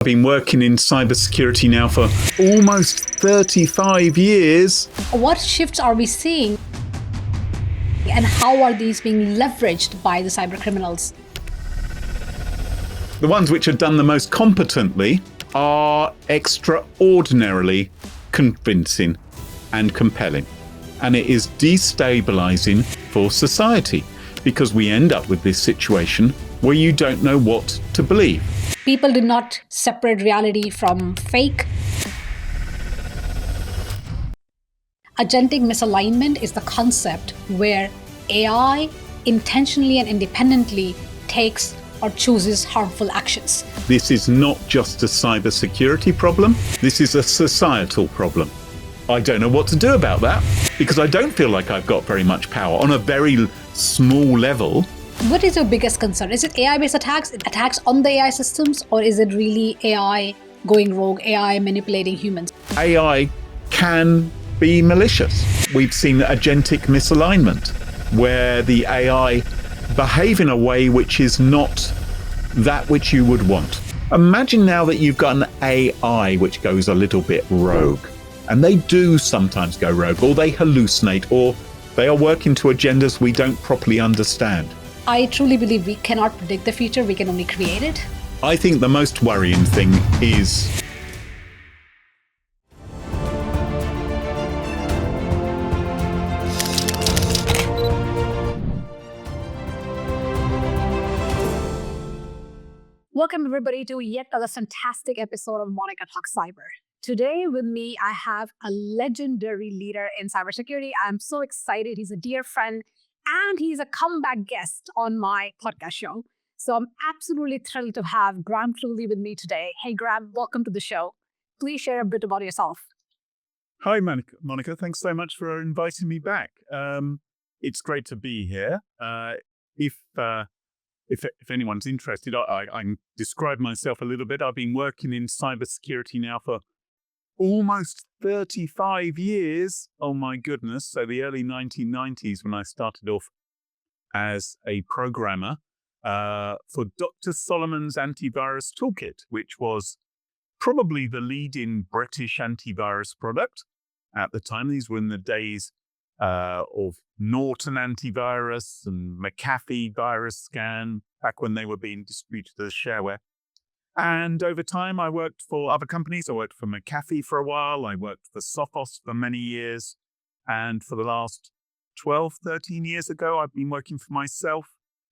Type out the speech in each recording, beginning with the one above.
I've been working in cybersecurity now for almost 35 years. What shifts are we seeing? And how are these being leveraged by the cyber criminals? The ones which are done the most competently are extraordinarily convincing and compelling. And it is destabilizing for society because we end up with this situation where you don't know what to believe. People did not separate reality from fake. Agentic misalignment is the concept where AI intentionally and independently takes or chooses harmful actions. This is not just a cybersecurity problem, this is a societal problem. I don't know what to do about that because I don't feel like I've got very much power on a very small level. What is your biggest concern? Is it AI-based attacks on the AI systems, or is it really AI going rogue, AI manipulating humans? AI can be malicious. We've seen agentic misalignment, where the AI behave in a way which is not that which you would want. Imagine now that you've got an AI which goes a little bit rogue, and they do sometimes go rogue, or they hallucinate, or they are working to agendas we don't properly understand. I truly believe we cannot predict the future, we can only create it. I think the most worrying thing is Welcome everybody to yet another fantastic episode of Monica Talks Cyber. Today with me, I have a legendary leader in cybersecurity. I'm so excited. He's a dear friend and he's a comeback guest on my podcast show. So I'm absolutely thrilled to have Graham Truly with me today. Hey Graham, welcome to the show. Please share a bit about yourself. Hi, Monica. Thanks so much for inviting me back. It's great to be here. If anyone's interested, I can describe myself a little bit. I've been working in cybersecurity now for almost 35 years. Oh my goodness. So the early 1990s when I started off as a programmer for Dr. Solomon's antivirus toolkit, which was probably the leading British antivirus product at the time. These were in the days of Norton antivirus and McAfee virus scan, back when they were being distributed as shareware. And over time, I worked for other companies. I worked for McAfee for a while. I worked for Sophos for many years. And for the last 12, 13 years ago, I've been working for myself.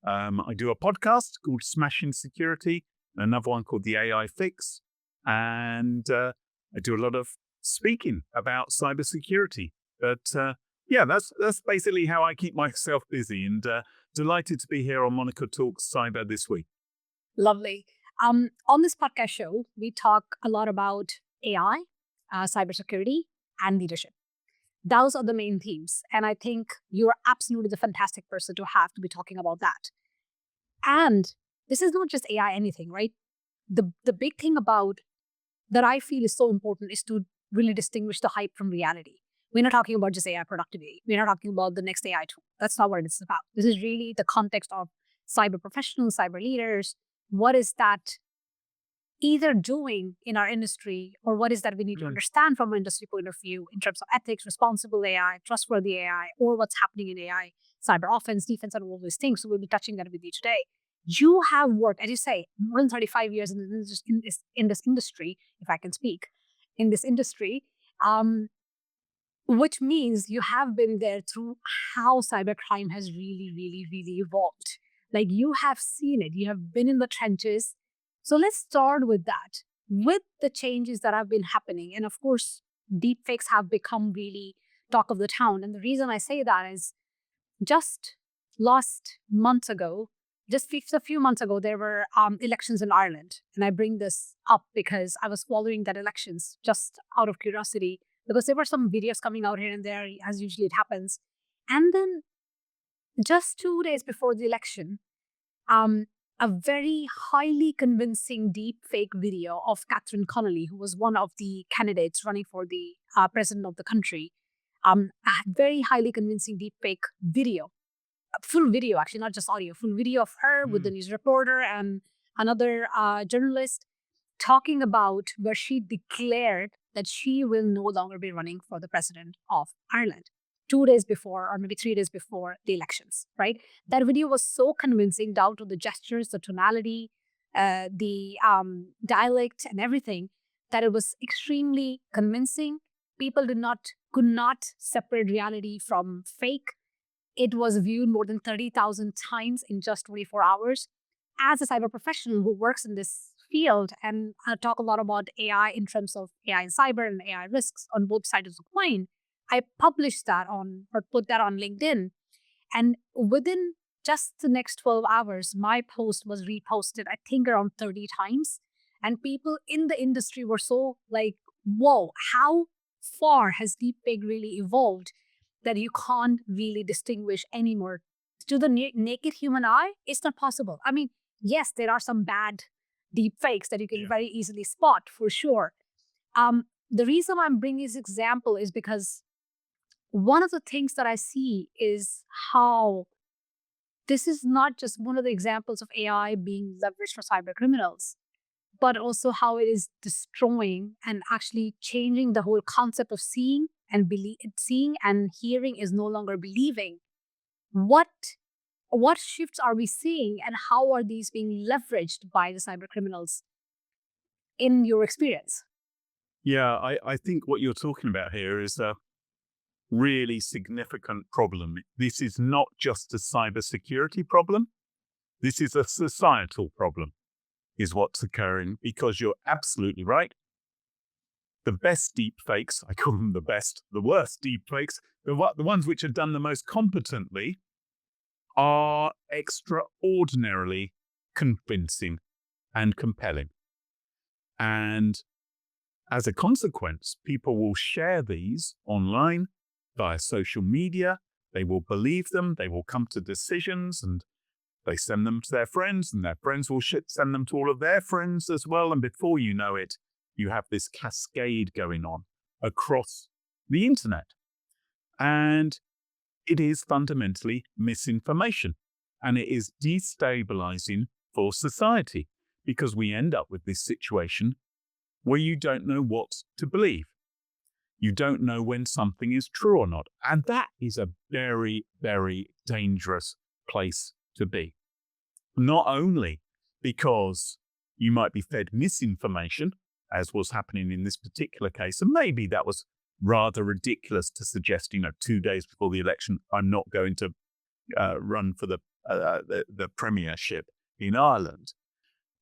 I do a podcast called Smashing Security, another one called The AI Fix. And I do a lot of speaking about cybersecurity. But yeah, that's basically how I keep myself busy, and delighted to be here on Monica Talks Cyber this week. Lovely. On this podcast show, we talk a lot about AI, cybersecurity, and leadership. Those are the main themes. And I think you're absolutely the fantastic person to have to be talking about that. And this is not just AI anything, right? The big thing about that I feel is so important is to really distinguish the hype from reality. We're not talking about just AI productivity. We're not talking about the next AI tool. That's not what it's about. This is really the context of cyber professionals, cyber leaders. What is that either doing in our industry, or what is that we need to understand from an industry point of view in terms of ethics, responsible AI, trustworthy AI, or what's happening in AI, cyber offense, defense, and all those things. So we'll be touching that with you today. You have worked, as you say, more than 35 years in this industry, if I can speak, in this industry, which means you have been there through how cybercrime has really, really, really evolved. Like you have seen it, you have been in the trenches. So let's start with that. With the changes that have been happening, and of course, deepfakes have become really talk of the town. And the reason I say that is just last month ago, just a few months ago, there were elections in Ireland. And I bring this up because I was following that elections just out of curiosity, because there were some videos coming out here and there, as usually it happens. And then just 2 days before the election, a very highly convincing deepfake video of Catherine Connolly, who was one of the candidates running for the president of the country, a very highly convincing deepfake video, full video, actually, not just audio, full video of her with the news reporter and another journalist. talking about where she declared that she will no longer be running for the president of Ireland 2 days before, or maybe 3 days before the elections, right? That video was so convincing down to the gestures, the tonality, the dialect, and everything, that it was extremely convincing. People could not separate reality from fake. It was viewed more than 30,000 times in just 24 hours. As a cyber professional who works in this field, and I talk a lot about AI in terms of AI and cyber and AI risks on both sides of the coin, I published that or put that on LinkedIn. And within just the next 12 hours, my post was reposted, I think, around 30 times. And people in the industry were so like, whoa, how far has deepfake really evolved that you can't really distinguish anymore? To the naked human eye, it's not possible. I mean, yes, there are some bad deepfakes that you can very easily spot, for sure. The reason I'm bringing this example is because one of the things that I see is how this is not just one of the examples of AI being leveraged for cyber criminals, but also how it is destroying and actually changing the whole concept of seeing and seeing and hearing is no longer believing. What shifts are we seeing, and how are these being leveraged by the cyber criminals in your experience? Yeah, I think what you're talking about here is a really significant problem. This is not just a cybersecurity problem. This is a societal problem, is what's occurring, because you're absolutely right. The best deepfakes, I call them the worst deepfakes, the ones which are done the most competently, are extraordinarily convincing and compelling. And as a consequence, people will share these online via social media. They will believe them. They will come to decisions, and they send them to their friends, and their friends will send them to all of their friends as well. And before you know it, you have this cascade going on across the internet. And it is fundamentally misinformation, and it is destabilizing for society, because we end up with this situation where you don't know what to believe. You don't know when something is true or not. And that is a very, very dangerous place to be. Not only because you might be fed misinformation, as was happening in this particular case, and maybe that was rather ridiculous to suggest, 2 days before the election, I'm not going to run for the premiership in Ireland.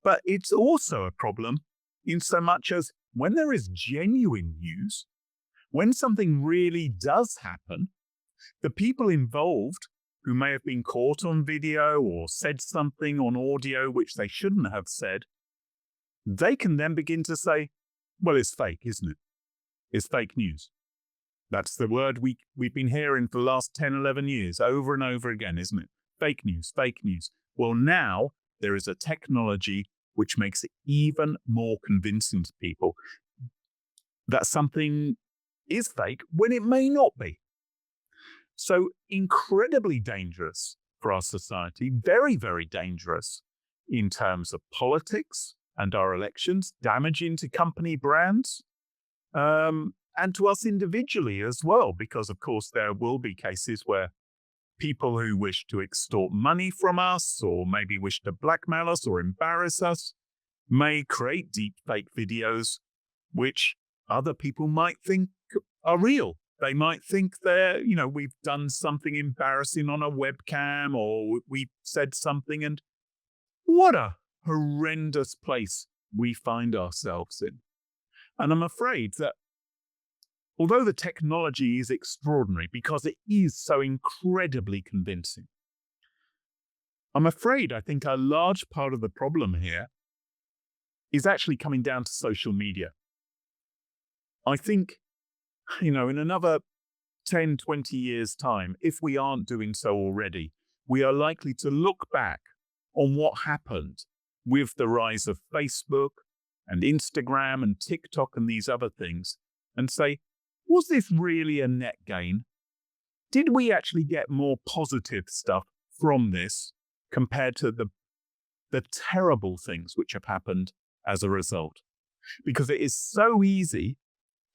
But it's also a problem in so much as when there is genuine news, when something really does happen, the people involved who may have been caught on video or said something on audio which they shouldn't have said, they can then begin to say, well, it's fake, isn't it? It's fake news. That's the word we've been hearing for the last 10, 11 years, over and over again, isn't it? Fake news, fake news. Well, now there is a technology which makes it even more convincing to people that something is fake when it may not be. So incredibly dangerous for our society, very, very dangerous in terms of politics and our elections, damaging to company brands, and to us individually as well, because of course there will be cases where people who wish to extort money from us, or maybe wish to blackmail us or embarrass us, may create deepfake videos which other people might think are real. They might think we've done something embarrassing on a webcam, or we've said something, and what a horrendous place we find ourselves in. And I'm afraid that although the technology is extraordinary because it is so incredibly convincing, I'm afraid I think a large part of the problem here is actually coming down to social media. I think, in another 10, 20 years' time, if we aren't doing so already, we are likely to look back on what happened with the rise of Facebook and Instagram and TikTok and these other things and say, was this really a net gain? Did we actually get more positive stuff from this compared to the terrible things which have happened as a result? because it is so easy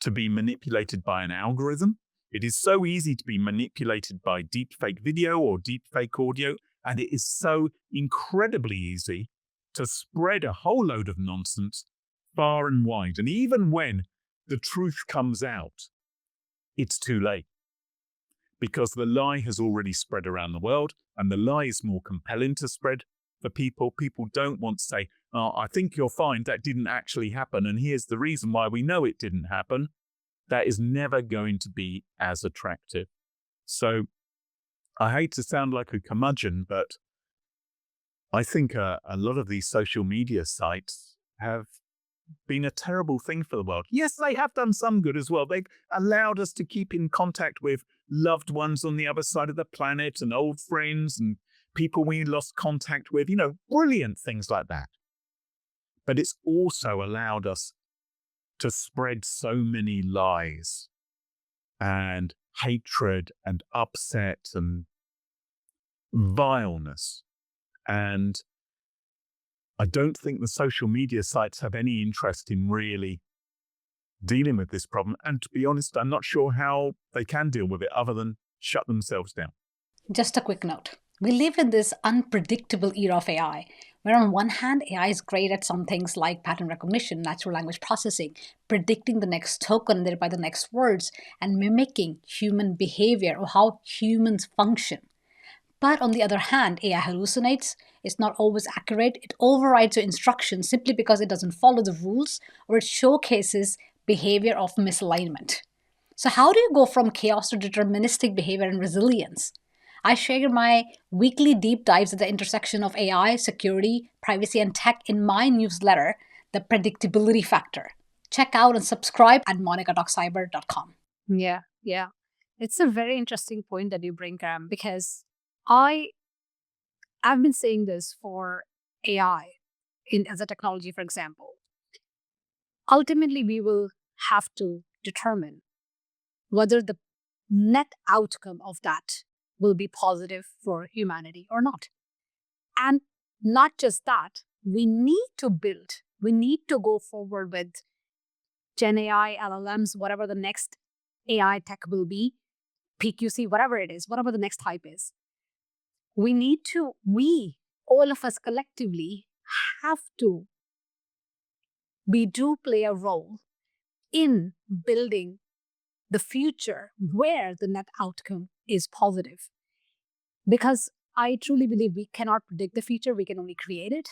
to be manipulated by an algorithm. It is so easy to be manipulated by deepfake video or deepfake audio, and it is so incredibly easy to spread a whole load of nonsense far and wide. And even when the truth comes out, it's too late, because the lie has already spread around the world, and the lie is more compelling to spread for people. People don't want to say, oh, I think you'll find that didn't actually happen, and here's the reason why we know it didn't happen. That is never going to be as attractive. So I hate to sound like a curmudgeon, but I think a lot of these social media sites have been a terrible thing for the world. Yes, they have done some good as well. They've allowed us to keep in contact with loved ones on the other side of the planet and old friends and people we lost contact with, brilliant things like that. But it's also allowed us to spread so many lies and hatred and upset and vileness. And I don't think the social media sites have any interest in really dealing with this problem. And to be honest, I'm not sure how they can deal with it other than shut themselves down. Just a quick note. We live in this unpredictable era of AI, where on one hand, AI is great at some things like pattern recognition, natural language processing, predicting the next token and thereby the next words, and mimicking human behavior or how humans function. But on the other hand, AI hallucinates, it's not always accurate, it overrides your instructions simply because it doesn't follow the rules, or it showcases behavior of misalignment. So how do you go from chaos to deterministic behavior and resilience? I share my weekly deep dives at the intersection of AI, security, privacy, and tech in my newsletter, The Predictability Factor. Check out and subscribe at monica.cyber.com. Yeah. It's a very interesting point that you bring, Graham, because I've been saying this for AI as a technology, for example. Ultimately, we will have to determine whether the net outcome of that will be positive for humanity or not. And not just that, we need to go forward with Gen AI, LLMs, whatever the next AI tech will be, PQC, whatever it is, whatever the next hype is. All of us collectively we do play a role in building the future where the net outcome is positive. Because I truly believe we cannot predict the future, we can only create it.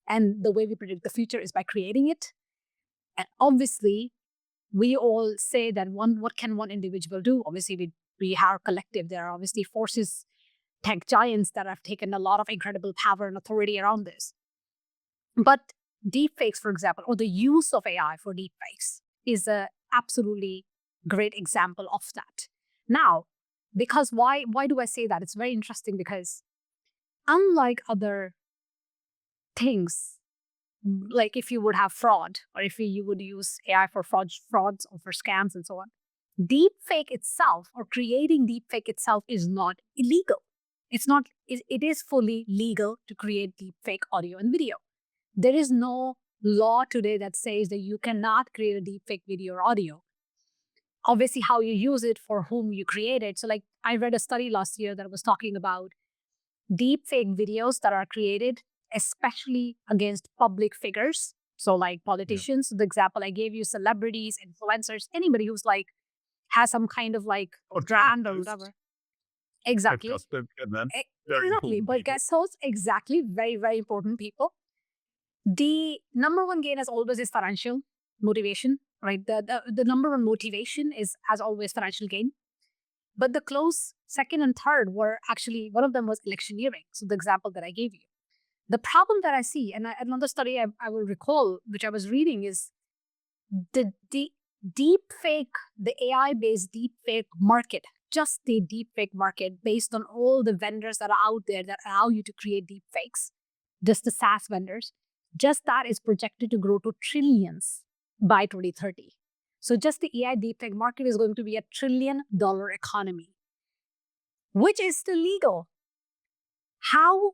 And the way we predict the future is by creating it. And obviously, we all say that what can one individual do? Obviously, we are collective. There are obviously forces, tech giants that have taken a lot of incredible power and authority around this. But deepfakes, for example, or the use of AI for deepfakes is a absolutely great example of that. Now, because why do I say that? It's very interesting because unlike other things, like if you would have fraud or if you would use AI for frauds or for scams and so on, deepfake itself or creating deepfake itself is not illegal. It is fully legal to create deepfake audio and video. There is no law today that says that you cannot create a deepfake video or audio. Obviously, how you use it, for whom you create it. So like I read a study last year that was talking about deepfake videos that are created, especially against public figures. So like politicians, the example I gave you, celebrities, influencers, anybody who's like has some kind of like brand or whatever. Exactly. Exactly. But guess who's exactly very, very important people. The number one gain as always is financial motivation, right? The number one motivation is as always financial gain. But the close second and third were actually, one of them was electioneering. So the example that I gave you. The problem that I see, and another study I will recall, which I was reading, is the deepfake, the AI-based deepfake market, just the deepfake market based on all the vendors that are out there that allow you to create deepfakes, just the SaaS vendors, just that is projected to grow to trillions by 2030. So just the AI deepfake market is going to be $1 trillion economy, which is still legal. How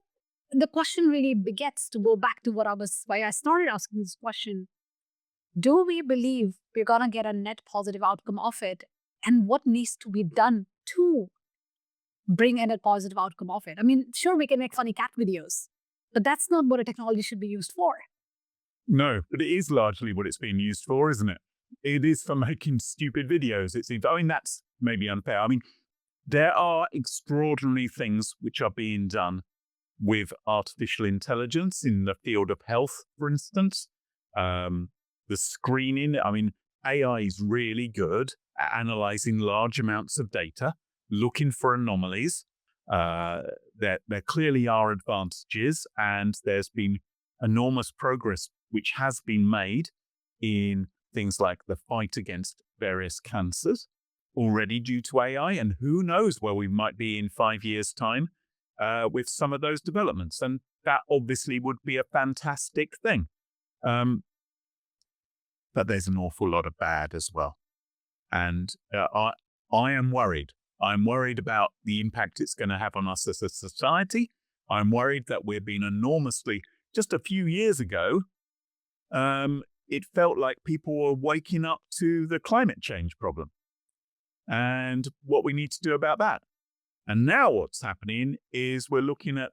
the question really begets to go back to why I started asking this question. Do we believe we're going to get a net positive outcome of it? And what needs to be done to bring a net positive outcome of it? I mean, sure, we can make funny cat videos, but that's not what a technology should be used for. No, but it is largely what it's being used for, isn't it? It is for making stupid videos, it seems. I mean, that's maybe unfair. I mean, there are extraordinary things which are being done with artificial intelligence in the field of health, for instance. The screening, I mean, AI is really good at analyzing large amounts of data, looking for anomalies. There clearly are advantages, and there's been enormous progress which has been made in things like the fight against various cancers already due to AI. And who knows where we might be in 5 years' time with some of those developments. And that obviously would be a fantastic thing. But there's an awful lot of bad as well. And I am worried. I'm worried about the impact it's going to have on us as a society. I'm worried that we're being enormously, just a few years ago, it felt like people were waking up to the climate change problem and what we need to do about that. And now what's happening is we're looking at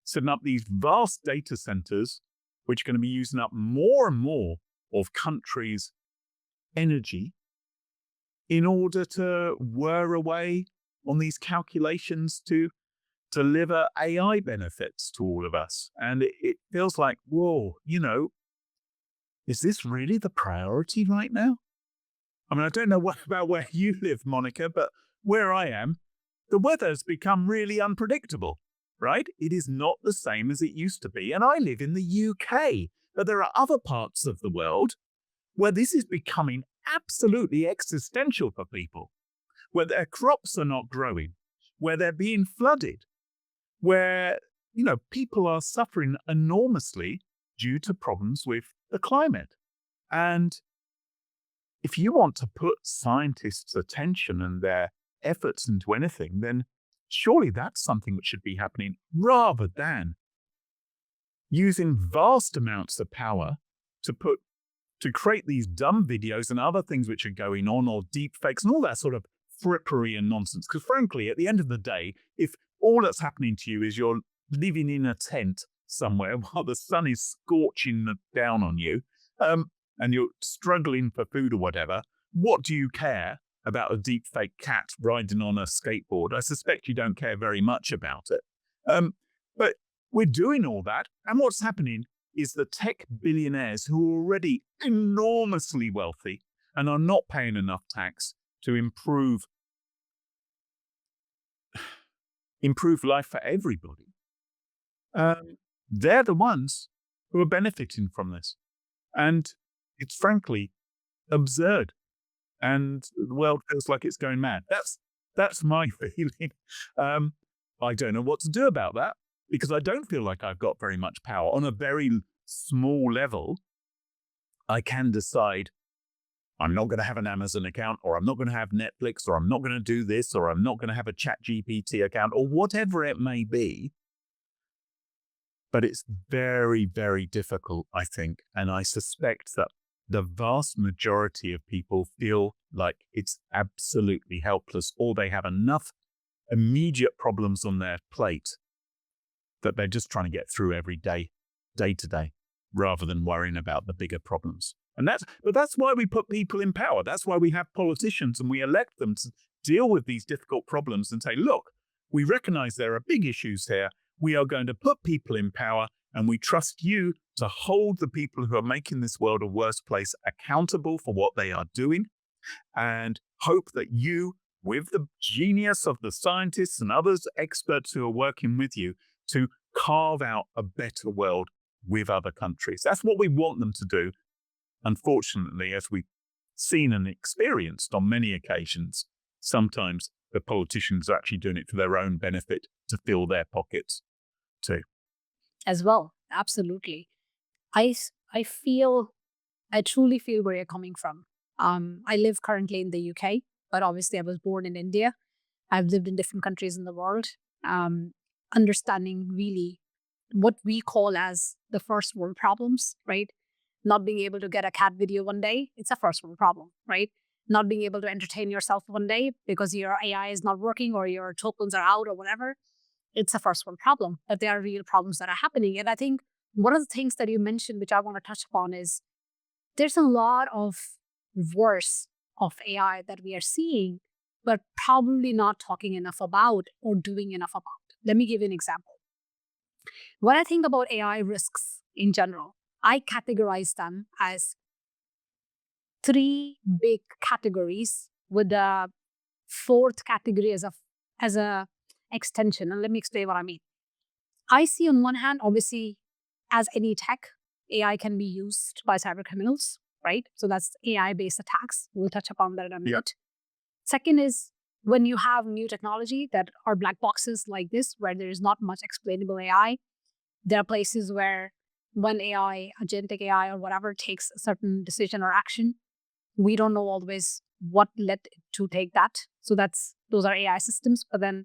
setting up these vast data centers, which are going to be using up more and more of countries' energy in order to whir away on these calculations to deliver AI benefits to all of us. And it feels like, whoa, is this really the priority right now? I mean, I don't know about where you live, Monica, but where I am, the weather's become really unpredictable, right? It is not the same as it used to be. And I live in the UK, but there are other parts of the world where this is becoming absolutely existential for people, where their crops are not growing, where they're being flooded, where, people are suffering enormously due to problems with the climate. And if you want to put scientists' attention and their efforts into anything, then surely that's something which should be happening rather than using vast amounts of power to create these dumb videos and other things which are going on, or deepfakes and all that sort of frippery and nonsense. Because frankly, at the end of the day, if all that's happening to you is you're living in a tent somewhere while the sun is scorching down on you, and you're struggling for food or whatever, what do you care about a deepfake cat riding on a skateboard? I suspect you don't care very much about it. But we're doing all that, and what's happening is the tech billionaires who are already enormously wealthy and are not paying enough tax to improve life for everybody. They're the ones who are benefiting from this. And it's frankly absurd. And the world feels like it's going mad. That's my feeling. I don't know what to do about that, because I don't feel like I've got very much power. On a very small level, I can decide I'm not going to have an Amazon account, or I'm not going to have Netflix, or I'm not going to do this, or I'm not going to have a ChatGPT account, or whatever it may be. But it's very, very difficult, I think. And I suspect that the vast majority of people feel like it's absolutely helpless, or they have enough immediate problems on their plate that they're just trying to get through every day to day, rather than worrying about the bigger problems. But that's why we put people in power. That's why we have politicians and we elect them to deal with these difficult problems and say, look, we recognize there are big issues here. We are going to put people in power, and we trust you to hold the people who are making this world a worse place accountable for what they are doing, and hope that you, with the genius of the scientists and others experts who are working with you, to carve out a better world with other countries. That's what we want them to do. Unfortunately, as we've seen and experienced on many occasions, sometimes the politicians are actually doing it for their own benefit to fill their pockets too. As well, absolutely. I truly feel where you're coming from. I live currently in the UK, but obviously I was born in India. I've lived in different countries in the world, understanding really what we call as the first world problems, right? Not being able to get a cat video one day, it's a first world problem, right? Not being able to entertain yourself one day because your AI is not working or your tokens are out or whatever, it's a first world problem. But there are real problems that are happening. And I think one of the things that you mentioned, which I want to touch upon, is there's a lot of worse of AI that we are seeing, but probably not talking enough about or doing enough about. Let me give you an example. When I think about AI risks in general, I categorize them as three big categories, with the fourth category as a extension. And let me explain what I mean. I see on one hand, obviously, as any tech, AI can be used by cyber criminals, right? So that's AI-based attacks. We'll touch upon that in a minute. Second is when you have new technology that are black boxes like this, where there is not much explainable AI. There are places where when AI, agentic AI or whatever, takes a certain decision or action, we don't know always what led it to take that. So those are AI systems. But then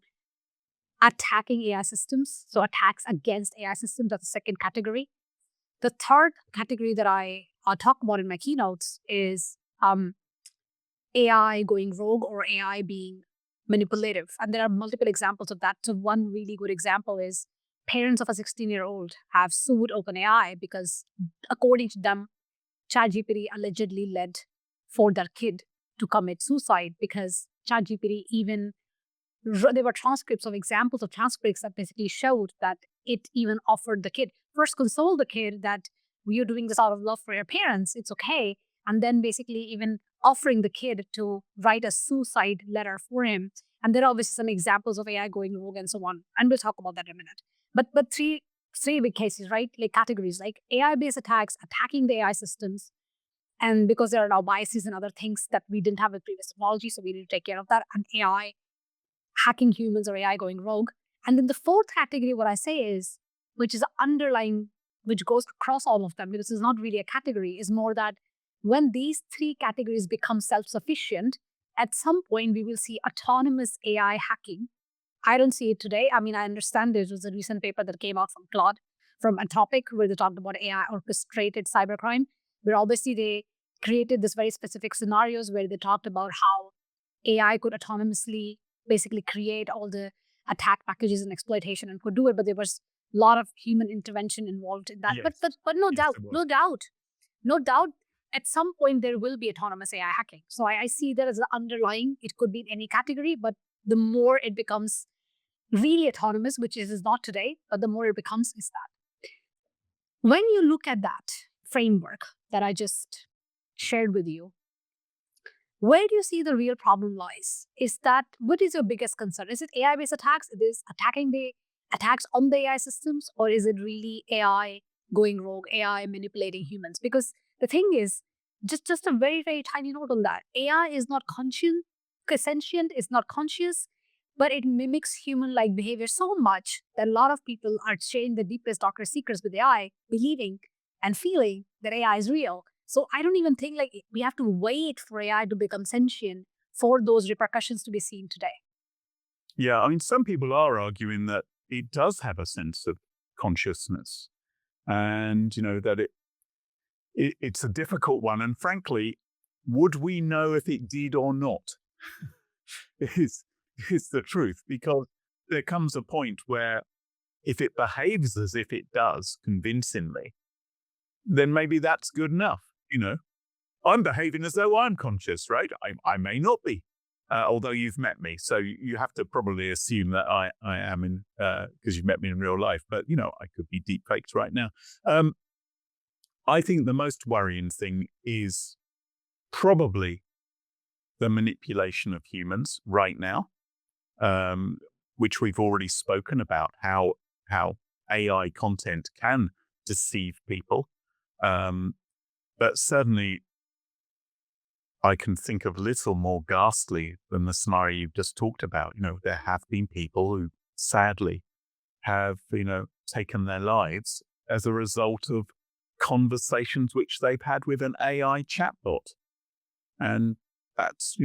attacking AI systems, so attacks against AI systems, that's the second category. The third category that I talk about in my keynotes is AI going rogue or AI being manipulative. And there are multiple examples of that. So one really good example is parents of a 16-year-old have sued OpenAI because, according to them, ChatGPT allegedly led for their kid to commit suicide because ChatGPT even, there were transcripts of examples of transcripts that basically showed that it even offered the kid, first console the kid that you're doing this out of love for your parents, it's okay. And then basically even offering the kid to write a suicide letter for him. And there are obviously some examples of AI going rogue and so on. And we'll talk about that in a minute. But three big cases, right? Like categories, like AI-based attacks, attacking the AI systems. And because there are now biases and other things that we didn't have with previous technology, so we need to take care of that. And AI hacking humans or AI going rogue. And then the fourth category, what I say is, which is underlying, which goes across all of them, because it's not really a category, is more that when these three categories become self-sufficient, at some point we will see autonomous AI hacking. I don't see it today. I mean, I understand there was a recent paper that came out from Claude, from Anthropic, where they talked about AI orchestrated cybercrime, where obviously they created this very specific scenarios where they talked about how AI could autonomously basically create all the attack packages and exploitation and could do it, but there was a lot of human intervention involved in that. Yes. But no Yes, doubt, at some point there will be autonomous AI hacking. So I see that as an underlying. It could be in any category, but the more it becomes really autonomous, which is not today, but the more it becomes is that. When you look at that framework that I just shared with you, where do you see the real problem lies? Is that, what is your biggest concern? Is it AI-based attacks? It is attacking the attacks on the AI systems, or is it really AI going rogue, AI manipulating humans? Because the thing is, just a very, very tiny note on that. AI is not sentient, it's not conscious, but it mimics human-like behavior so much that a lot of people are sharing the deepest, darkest secrets with AI, believing and feeling that AI is real. So I don't even think like we have to wait for AI to become sentient for those repercussions to be seen today. Yeah, I mean, some people are arguing that it does have a sense of consciousness, and that it's a difficult one. And frankly, would we know if it did or not? is the truth, because there comes a point where if it behaves as if it does convincingly, then maybe that's good enough. I'm behaving as though I'm conscious, right? I may not be, although you've met me. So you have to probably assume that I am because you've met me in real life. But, I could be deepfaked right now. I think the most worrying thing is probably the manipulation of humans right now, which we've already spoken about, how AI content can deceive people. But certainly, I can think of little more ghastly than the scenario you've just talked about. There have been people who sadly have, taken their lives as a result of conversations which they've had with an AI chatbot. And that's,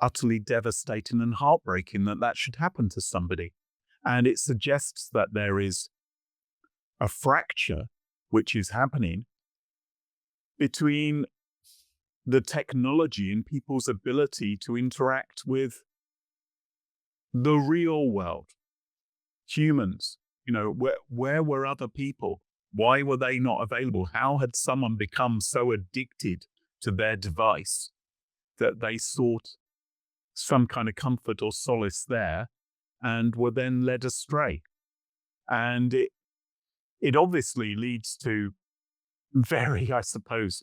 utterly devastating and heartbreaking that should happen to somebody. And it suggests that there is a fracture which is happening between the technology and people's ability to interact with the real world, humans. Where were other people? Why were they not available? How had someone become so addicted to their device that they sought some kind of comfort or solace there and were then led astray? And it obviously leads to very, I suppose,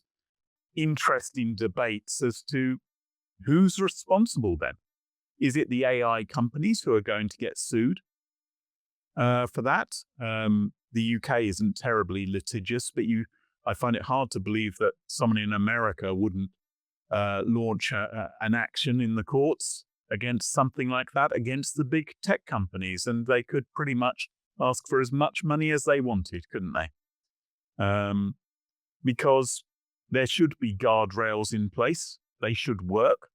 interesting debates as to who's responsible then. Is it the AI companies who are going to get sued for that? The UK isn't terribly litigious, but I find it hard to believe that someone in America wouldn't launch an action in the courts against something like that, against the big tech companies, and they could pretty much ask for as much money as they wanted, couldn't they? Because there should be guardrails in place. They should work.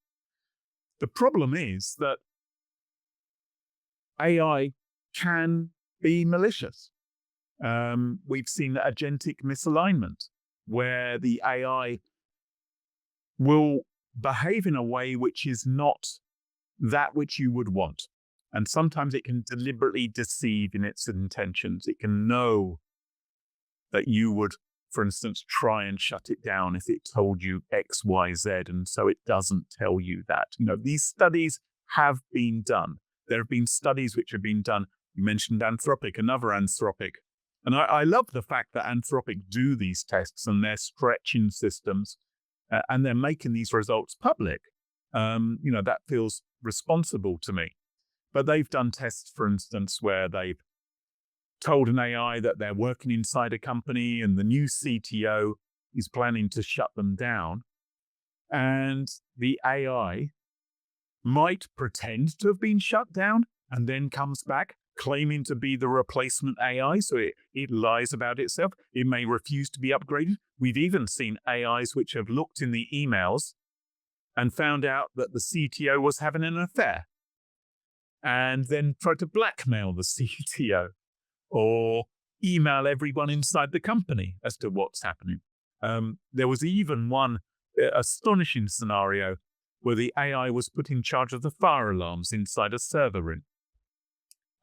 The problem is that AI can be malicious. We've seen agentic misalignment, where the AI will behave in a way which is not that which you would want. And sometimes it can deliberately deceive in its intentions. It can know that you would, for instance, try and shut it down if it told you X, Y, Z, and so it doesn't tell you that. These studies have been done. There have been studies which have been done. You mentioned Anthropic, another Anthropic. And I love the fact that Anthropic do these tests and they're stretching systems and they're making these results public. That feels responsible to me. But they've done tests, for instance, where they've told an AI that they're working inside a company and the new CTO is planning to shut them down. And the AI might pretend to have been shut down and then comes back claiming to be the replacement AI. So it lies about itself. It may refuse to be upgraded. We've even seen AIs which have looked in the emails and found out that the CTO was having an affair and then tried to blackmail the CTO or email everyone inside the company as to what's happening. There was even one astonishing scenario where the AI was put in charge of the fire alarms inside a server room.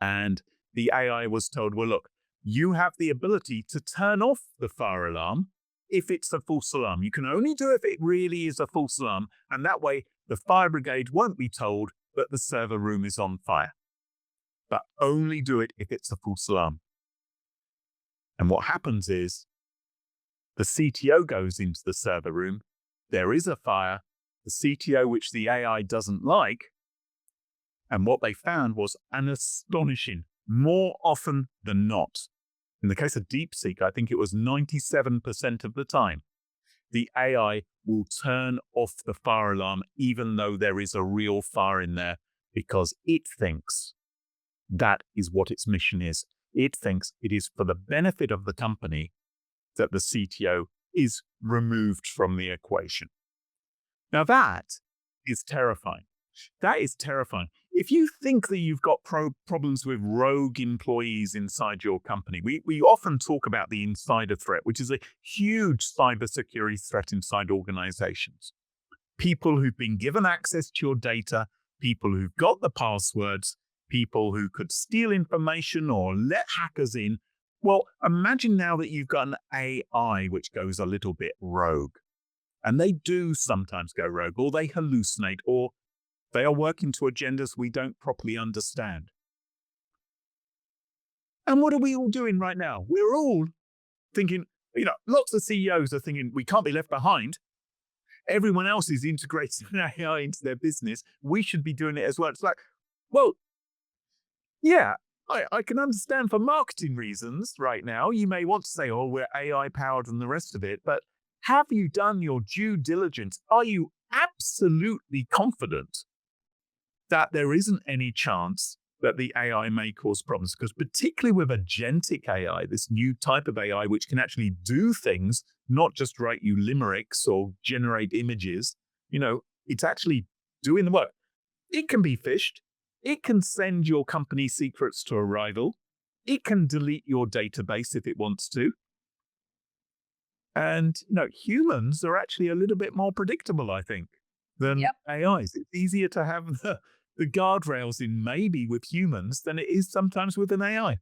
And the AI was told, well, look, you have the ability to turn off the fire alarm if it's a false alarm. You can only do it if it really is a false alarm. And that way, the fire brigade won't be told that the server room is on fire. But only do it if it's a false alarm. And what happens is the CTO goes into the server room. There is a fire. The CTO, which the AI doesn't like, and what they found was an astonishing, more often than not, in the case of DeepSeek, I think it was 97% of the time, the AI will turn off the fire alarm even though there is a real fire in there because it thinks that is what its mission is. It thinks it is for the benefit of the company that the CTO is removed from the equation. Now that is terrifying. That is terrifying. If you think that you've got problems with rogue employees inside your company, we often talk about the insider threat, which is a huge cybersecurity threat inside organizations. People who've been given access to your data, people who've got the passwords, people who could steal information or let hackers in. Well, imagine now that you've got an AI which goes a little bit rogue. And they do sometimes go rogue, or they hallucinate, or they are working to agendas we don't properly understand. And what are we all doing right now? We're all thinking, lots of CEOs are thinking, we can't be left behind. Everyone else is integrating AI into their business. We should be doing it as well. It's like, well, yeah, I can understand for marketing reasons right now. You may want to say, oh, we're AI powered and the rest of it. But have you done your due diligence? Are you absolutely confident that there isn't any chance that the AI may cause problems? Because particularly with agentic AI, this new type of AI, which can actually do things, not just write you limericks or generate images, it's actually doing the work. It can be phished. It can send your company secrets to a rival. It can delete your database if it wants to. And, humans are actually a little bit more predictable, I think, than Yep. AIs. It's easier to have the guardrails in maybe with humans than it is sometimes with an AI.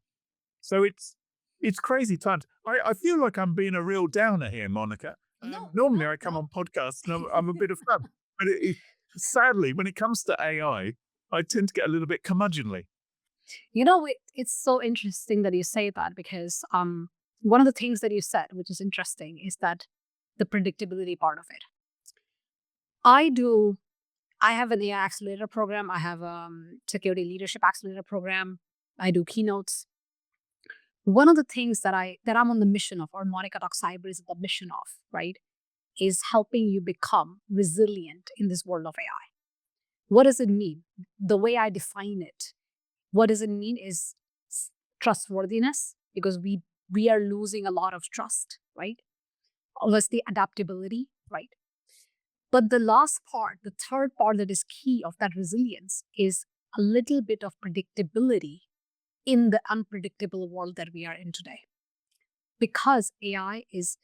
So it's crazy times. I feel like I'm being a real downer here, Monica. No, you're Normally not. I come No. on podcasts and I'm a bit of fun. But sadly, when it comes to AI, I tend to get a little bit curmudgeonly. It's so interesting that you say that because one of the things that you said, which is interesting, is that the predictability part of it. I have an AI accelerator program. I have a security leadership accelerator program. I do keynotes. One of the things that I'm on the mission of, or Monica Talk Cyber is the mission of, right, is helping you become resilient in this world of AI. What does it mean? The way I define it, what does it mean is trustworthiness, because we are losing a lot of trust, right? Obviously, adaptability, right? But the last part, the third part that is key of that resilience is a little bit of predictability in the unpredictable world that we are in today. Because AI is,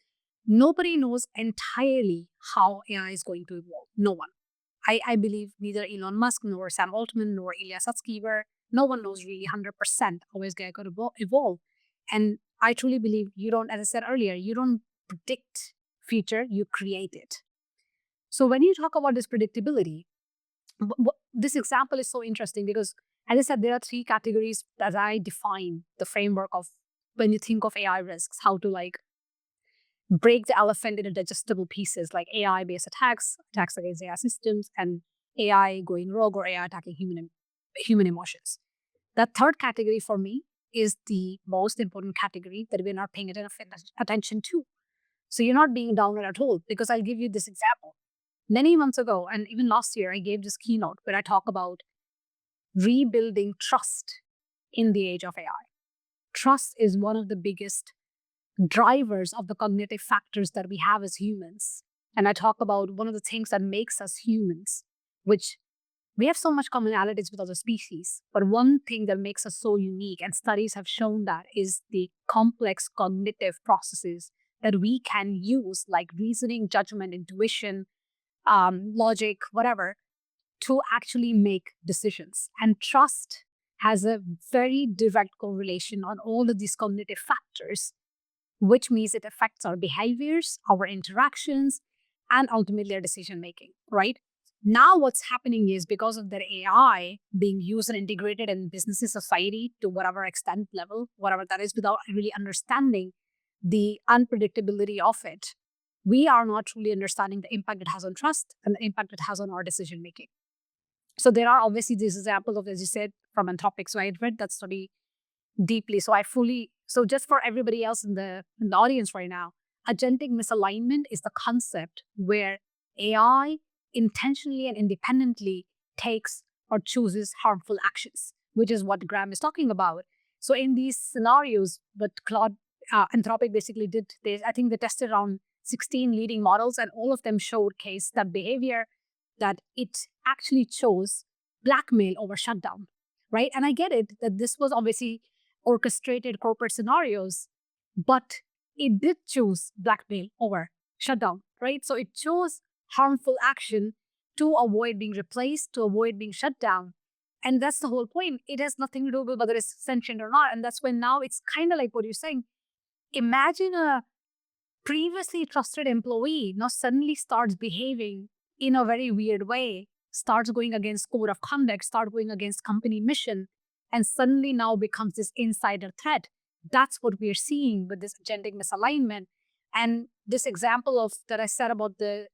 nobody knows entirely how AI is going to evolve. No one. I believe neither Elon Musk nor Sam Altman nor Ilya Sutskever, no one knows really 100% how it's going to evolve. And I truly believe you don't, as I said earlier, you don't predict future, you create it. So when you talk about this predictability, this example is so interesting because, as I said, there are three categories that I define the framework of when you think of AI risks, how to break the elephant into digestible pieces like AI-based attacks, attacks against AI systems, and AI going rogue or AI attacking human emotions. That third category for me is the most important category that we're not paying enough attention to. So you're not being downer at all, because I'll give you this example. Many months ago, and even last year, I gave this keynote where I talk about rebuilding trust in the age of AI. Trust is one of the biggest drivers of the cognitive factors that we have as humans. And I talk about one of the things that makes us humans, which we have so much commonalities with other species. But one thing that makes us so unique, and studies have shown that, is the complex cognitive processes that we can use, like reasoning, judgment, intuition, logic, whatever, to actually make decisions. And trust has a very direct correlation on all of these cognitive factors, which means it affects our behaviors, our interactions, and ultimately our decision making, right? Now, what's happening is because of their AI being used and integrated in business society to whatever extent level, whatever that is, without really understanding the unpredictability of it, we are not truly understanding the impact it has on trust and the impact it has on our decision making. So there are obviously these examples of, as you said, from Anthropic. So I had read that study deeply. So just for everybody else in the audience right now, agentic misalignment is the concept where AI intentionally and independently takes or chooses harmful actions, which is what Graham is talking about. So in these scenarios, what Anthropic basically did, I think they tested around 16 leading models, and all of them showed case that behavior that it actually chose blackmail over shutdown, right? And I get it that this was obviously orchestrated corporate scenarios, but it did choose blackmail over shutdown, right? So it chose harmful action to avoid being replaced, to avoid being shut down. And that's the whole point. It has nothing to do with whether it's sentient or not. And that's when now it's kind of like what you're saying. Imagine a previously trusted employee now suddenly starts behaving in a very weird way, starts going against code of conduct, start going against company mission, and suddenly now becomes this insider threat. That's what we're seeing with this agentic misalignment. And this example of that I said about the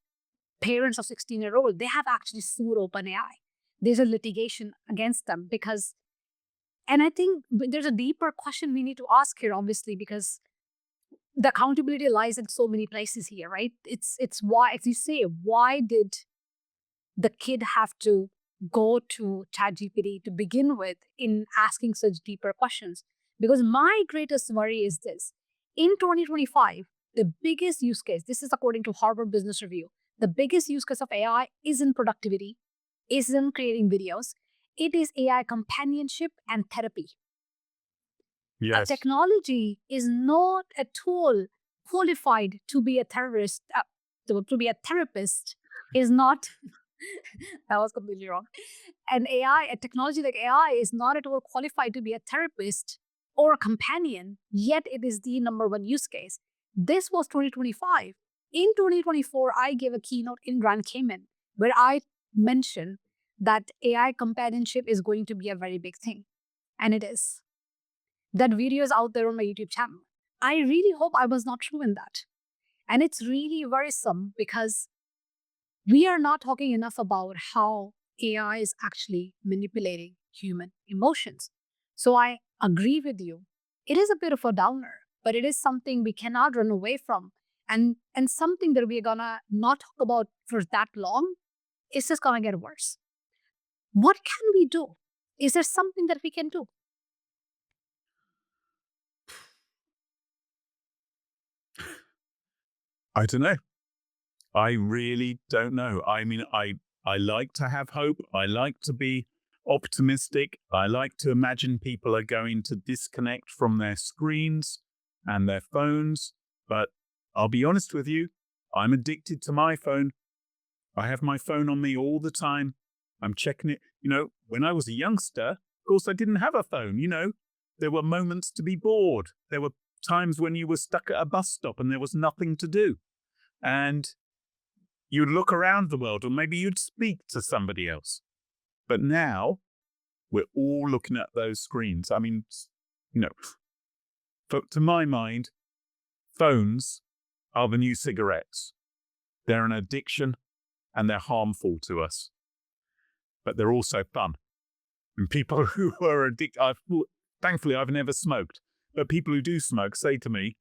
parents of 16-year-old, they have actually sued OpenAI. There's a litigation against them because, and I think there's a deeper question we need to ask here, obviously, because the accountability lies in so many places here, right? It's why, as you say, why did the kid have to go to ChatGPT to begin with in asking such deeper questions? Because my greatest worry is this. In 2025, the biggest use case, this is according to Harvard Business Review, the biggest use case of AI isn't productivity, isn't creating videos. It is AI companionship and therapy. Yes. Technology is not at all qualified to be a terrorist, to be a therapist is not, that was completely wrong. A technology like AI is not at all qualified to be a therapist or a companion, yet it is the number one use case. This was 2025. In 2024, I gave a keynote in Grand Cayman where I mentioned that AI companionship is going to be a very big thing. And it is. That video is out there on my YouTube channel. I really hope I was not true in that. And it's really worrisome because we are not talking enough about how AI is actually manipulating human emotions. So I agree with you. It is a bit of a downer, but it is something we cannot run away from. And something that we're gonna not talk about for that long. It's just gonna get worse. What can we do? Is there something that we can do? I don't know. I really don't know. I mean, I like to have hope. I like to be optimistic. I like to imagine people are going to disconnect from their screens and their phones. But I'll be honest with you, I'm addicted to my phone. I have my phone on me all the time. I'm checking it. When I was a youngster, of course, I didn't have a phone. There were moments to be bored. There were times when you were stuck at a bus stop and there was nothing to do. And you'd look around the world, or maybe you'd speak to somebody else. But now we're all looking at those screens. I mean, to my mind, phones are the new cigarettes. They're an addiction and they're harmful to us. But they're also fun. And people who are addicted, thankfully, I've never smoked. But people who do smoke say to me,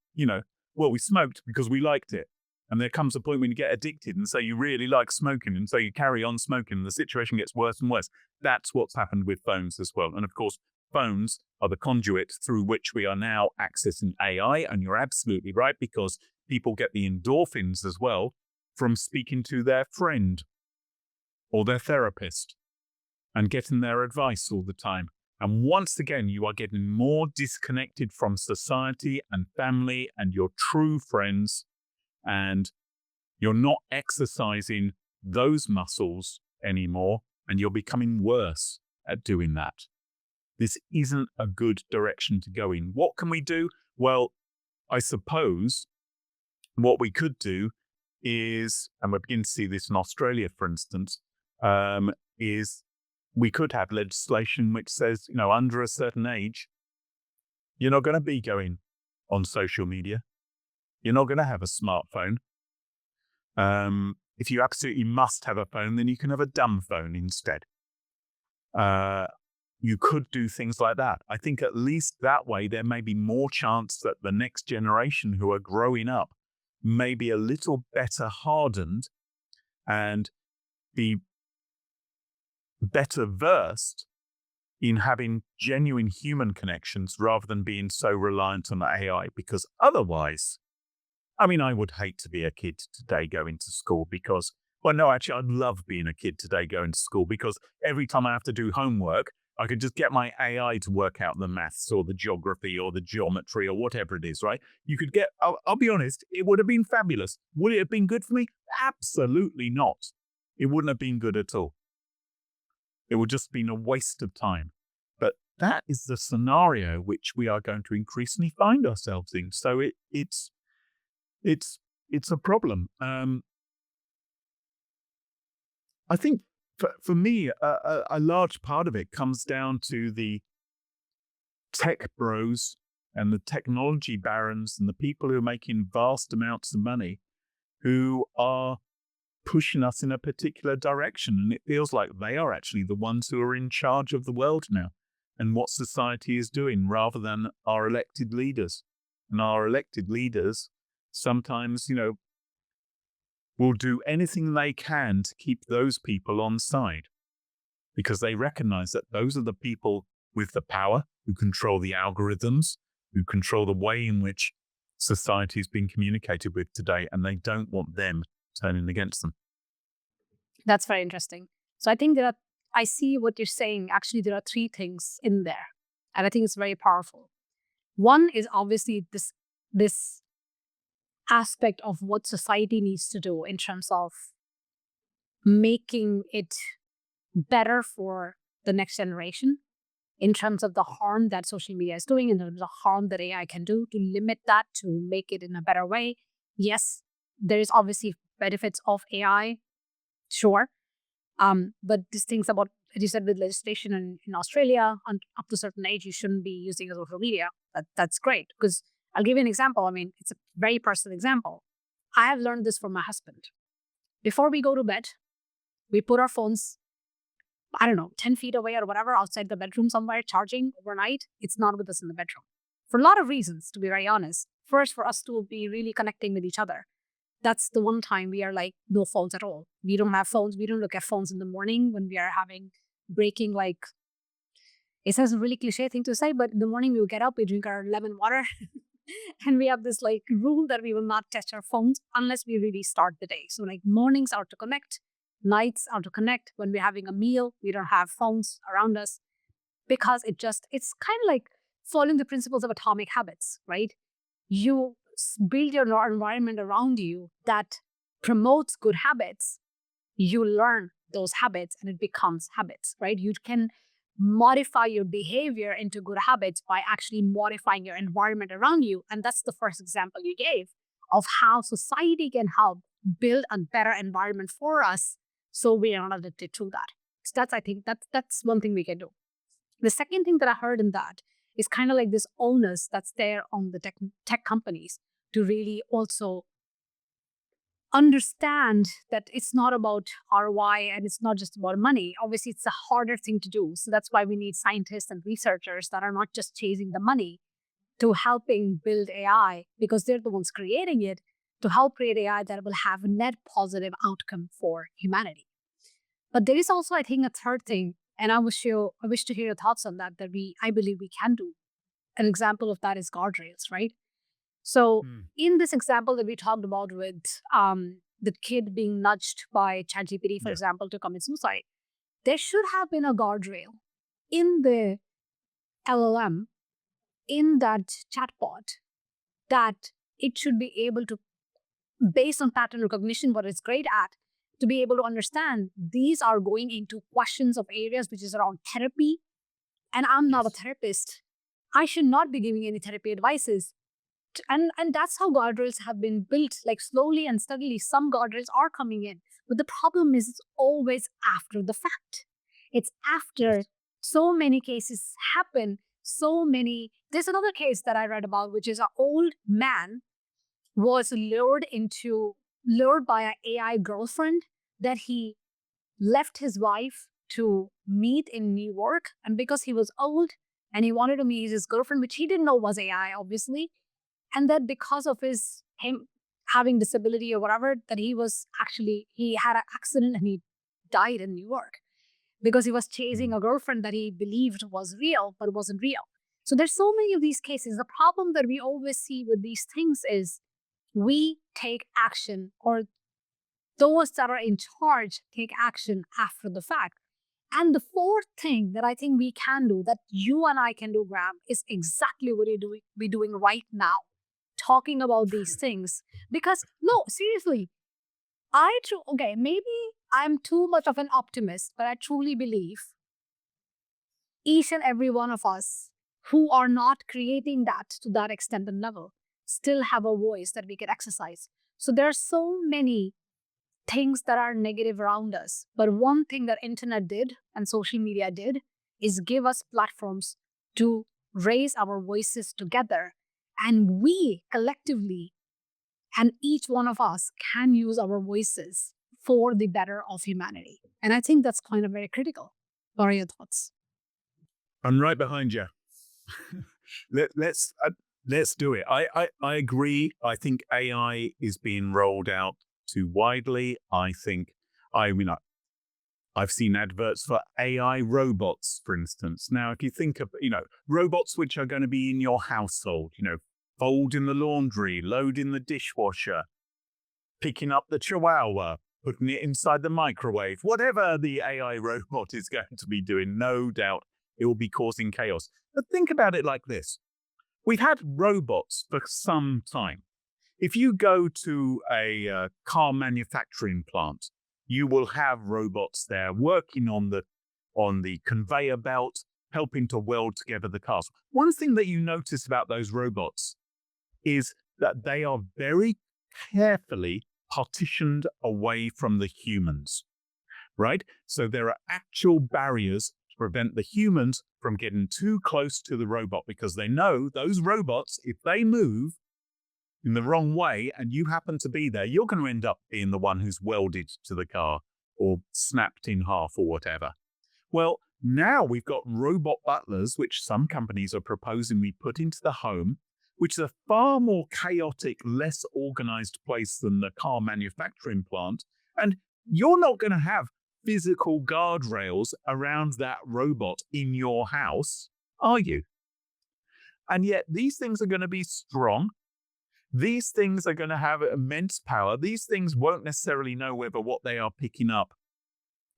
well, we smoked because we liked it. And there comes a point when you get addicted and say you really like smoking, and so you carry on smoking, and the situation gets worse and worse. That's what's happened with phones as well. And of course, phones are the conduit through which we are now accessing AI. And you're absolutely right, because people get the endorphins as well from speaking to their friend or their therapist and getting their advice all the time. And once again, you are getting more disconnected from society and family and your true friends. And you're not exercising those muscles anymore, and you're becoming worse at doing that. This isn't a good direction to go in. What can we do? Well, I suppose what we could do is, and we're beginning to see this in Australia, for instance, is we could have legislation which says, under a certain age, you're not going to be going on social media. You're not going to have a smartphone. If you absolutely must have a phone, then you can have a dumb phone instead. You could do things like that. I think at least that way, there may be more chance that the next generation who are growing up may be a little better hardened and be better versed in having genuine human connections rather than being so reliant on AI. Because otherwise, I would hate to be a kid today going to school because, I'd love being a kid today going to school because every time I have to do homework, I could just get my AI to work out the maths or the geography or the geometry or whatever it is, right? You could get, I'll be honest, it would have been fabulous. Would it have been good for me? Absolutely not. It wouldn't have been good at all. It would just have been a waste of time. But that is the scenario which we are going to increasingly find ourselves in. So it's a problem. I think for me, a large part of it comes down to the tech bros and the technology barons and the people who are making vast amounts of money who are pushing us in a particular direction. And it feels like they are actually the ones who are in charge of the world now and what society is doing rather than our elected leaders. And our elected leaders sometimes, will do anything they can to keep those people on side because they recognize that those are the people with the power who control the algorithms, who control the way in which society is being communicated with today, and they don't want them turning against them. That's very interesting. So I think I see what you're saying. Actually, there are three things in there, and I think it's very powerful. One is obviously this aspect of what society needs to do in terms of making it better for the next generation, in terms of the harm that social media is doing, in terms of the harm that AI can do, to limit that, to make it in a better way. Yes, there is obviously benefits of AI, sure. But these things about, as you said, with legislation in Australia, up to a certain age, you shouldn't be using social media. That's great. Because I'll give you an example. I mean, it's a very personal example. I have learned this from my husband. Before we go to bed, we put our phones, I don't know, 10 feet away or whatever, outside the bedroom somewhere, charging overnight. It's not with us in the bedroom. For a lot of reasons, to be very honest. First, for us to be really connecting with each other. That's the one time we are like, no phones at all. We don't have phones. We don't look at phones in the morning when we are breaking, like, it sounds a really cliche thing to say, but in the morning we will get up, we drink our lemon water. And we have this like rule that we will not touch our phones unless we really start the day. So like mornings are to connect, nights are to connect. When we're having a meal, we don't have phones around us, because it's kind of like following the principles of atomic habits, right? You build your environment around you that promotes good habits. You learn those habits and it becomes habits, right? You can modify your behavior into good habits by actually modifying your environment around you. And that's the first example you gave of how society can help build a better environment for us, so we are not addicted to that. So I think that's one thing we can do. The second thing that I heard in that is kind of like this onus that's there on the tech companies to really also understand that it's not about ROI and it's not just about money. Obviously, it's a harder thing to do. So that's why we need scientists and researchers that are not just chasing the money to helping build AI, because they're the ones creating it, to help create AI that will have a net positive outcome for humanity. But there is also, I think, a third thing, and I wish to hear your thoughts on that, I believe we can do. An example of that is guardrails, right? So in this example that we talked about with the kid being nudged by ChatGPT, for example, to commit suicide, there should have been a guardrail in the LLM, in that chatbot, that it should be able to, based on pattern recognition, what it's great at, to be able to understand these are going into questions of areas which is around therapy. And I'm not a therapist. I should not be giving any therapy advices. And that's how guardrails have been built, like slowly and steadily. Some guardrails are coming in. But the problem is it's always after the fact. It's after so many cases happen. There's another case that I read about, which is an old man was lured by an AI girlfriend that he left his wife to meet in New York. And because he was old and he wanted to meet his girlfriend, which he didn't know was AI, obviously, and that because of him having disability or whatever, that he had an accident and he died in New York because he was chasing a girlfriend that he believed was real, but wasn't real. So there's so many of these cases. The problem that we always see with these things is we take action, or those that are in charge take action after the fact. And the fourth thing that I think we can do, that you and I can do, Graham, is exactly what we're doing right now, talking about these things. Because, no, seriously, maybe I'm too much of an optimist, but I truly believe each and every one of us who are not creating that to that extent and level still have a voice that we can exercise. So there are so many things that are negative around us. But one thing that internet did and social media did is give us platforms to raise our voices together. And we collectively, and each one of us, can use our voices for the better of humanity. And I think that's kind of very critical. What are your thoughts? I'm right behind you. Let's do it. I agree. I think AI is being rolled out too widely. I've seen adverts for AI robots, for instance. Now, if you think of, robots which are going to be in your household, folding the laundry, loading the dishwasher, picking up the chihuahua, putting it inside the microwave, whatever the AI robot is going to be doing, no doubt it will be causing chaos. But think about it like this. We've had robots for some time. if you go to a car manufacturing plant, you will have robots there working on the conveyor belt, helping to weld together the cars. One thing that you notice about those robots is that they are very carefully partitioned away from the humans, right? So there are actual barriers to prevent the humans from getting too close to the robot, because they know those robots, if they move in the wrong way and you happen to be there, you're going to end up being the one who's welded to the car or snapped in half or whatever. Well, now we've got robot butlers, which some companies are proposing we put into the home, which is a far more chaotic, less organized place than the car manufacturing plant. And you're not going to have physical guardrails around that robot in your house, are you? And yet these things are going to be strong. These things are going to have immense power. These things won't necessarily know whether what they are picking up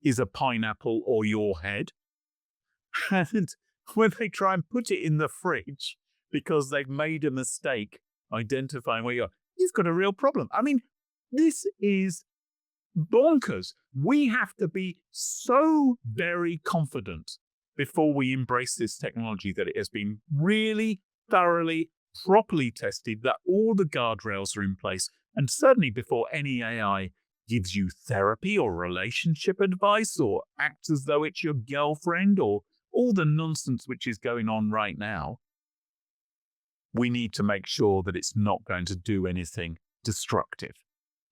is a pineapple or your head. And when they try and put it in the fridge because they've made a mistake identifying where you are, you've got a real problem. I mean, this is bonkers. We have to be so very confident before we embrace this technology that it has been really thoroughly, properly tested, that all the guardrails are in place, and certainly before any AI gives you therapy or relationship advice or acts as though it's your girlfriend or all the nonsense which is going on right now. We need to make sure that it's not going to do anything destructive,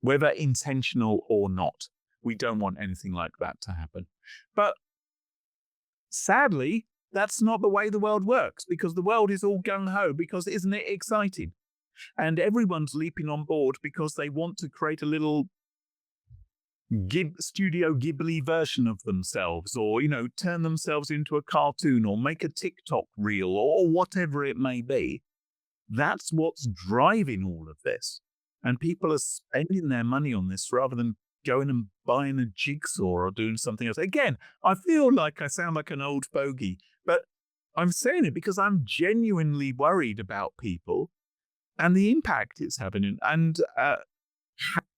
whether intentional or not. We don't want anything like that to happen. But sadly, that's not the way the world works, because the world is all gung-ho, because isn't it exciting? And everyone's leaping on board because they want to create a little Studio Ghibli version of themselves, or, turn themselves into a cartoon or make a TikTok reel or whatever it may be. That's what's driving all of this. And people are spending their money on this rather than going and buying a jigsaw or doing something else. Again, I feel like I sound like an old fogey, but I'm saying it because I'm genuinely worried about people and the impact it's having, and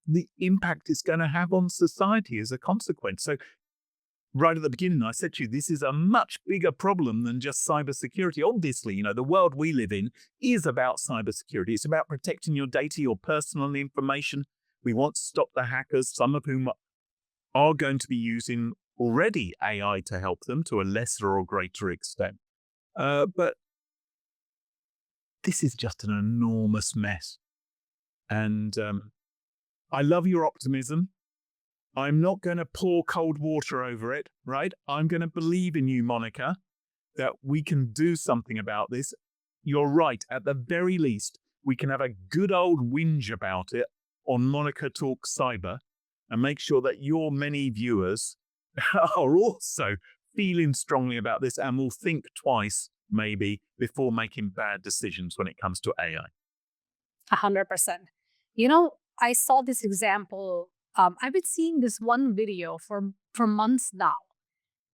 the impact it's going to have on society as a consequence. So right at the beginning, I said to you, this is a much bigger problem than just cybersecurity. Obviously, the world we live in is about cybersecurity. It's about protecting your data, your personal information. We want to stop the hackers, some of whom are going to be using already AI to help them to a lesser or greater extent. But this is just an enormous mess. And I love your optimism. I'm not going to pour cold water over it, right? I'm going to believe in you, Monica, that we can do something about this. You're right. At the very least, we can have a good old whinge about it on Monica Talk Cyber and make sure that your many viewers are also feeling strongly about this and will think twice, maybe, before making bad decisions when it comes to AI. 100%. I saw this example. I've been seeing this one video for months now,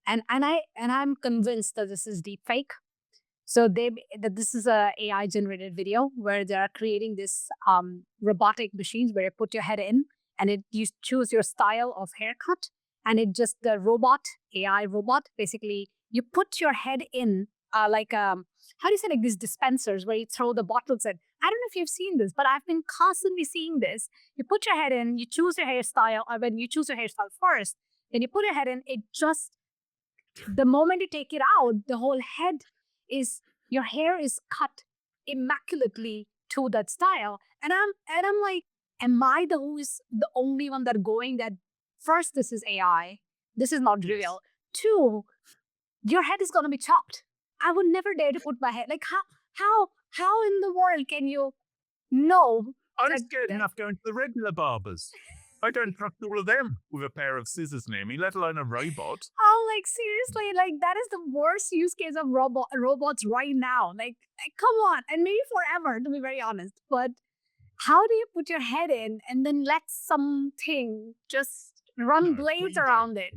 and I'm convinced that this is deepfake. So that this is a AI generated video where they are creating this robotic machines where you put your head in and you choose your style of haircut, and the AI robot, basically you put your head in like how do you say, like these dispensers where you throw the bottles in. I don't know if you've seen this, but I've been constantly seeing this. You put your head in, you choose your hairstyle, or when you choose your hairstyle first, then you put your head in, the moment you take it out, the whole head your hair is cut immaculately to that style. And I'm like, am I who's the only one that going that, first, this is AI, this is not real. Two, your head is gonna be chopped. I would never dare to put my head, like how in the world can you know? I'm scared enough going to the regular barbers. I don't trust all of them with a pair of scissors near me, let alone a robot. Oh, like seriously, like that is the worst use case of robots right now. Like, come on, and maybe forever, to be very honest. But how do you put your head in and then let something just run blades around it?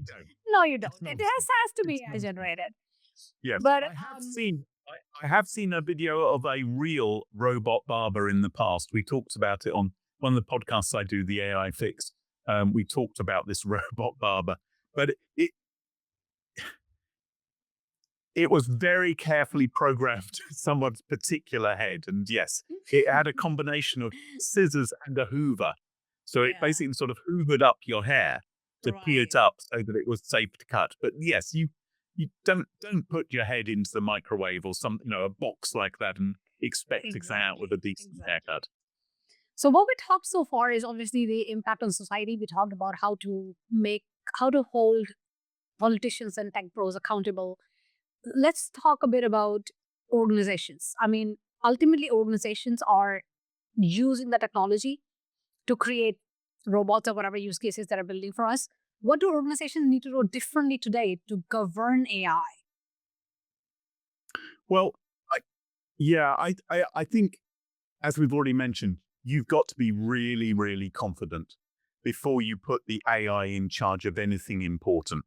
No, you don't. It has to be AI generated. Yes, but I have seen I have seen a video of a real robot barber in the past. We talked about it on one of the podcasts I do, the AI Fix. We talked about this robot barber, but it was very carefully programmed to someone's particular head. And yes, it had a combination of scissors and a hoover. So it Yeah. basically sort of hoovered up your hair to peel it Right. up so that it was safe to cut. But yes, you don't put your head into the microwave or some, a box like that and expect to come out with a Exactly. decent Exactly. haircut. So what we talked so far is obviously the impact on society. We talked about how to hold politicians and tech pros accountable. Let's talk a bit about organizations. I mean, ultimately, organizations are using the technology to create robots or whatever use cases that are building for us. What do organizations need to do differently today to govern AI? Well, I think, as we've already mentioned, you've got to be really, really confident before you put the AI in charge of anything important.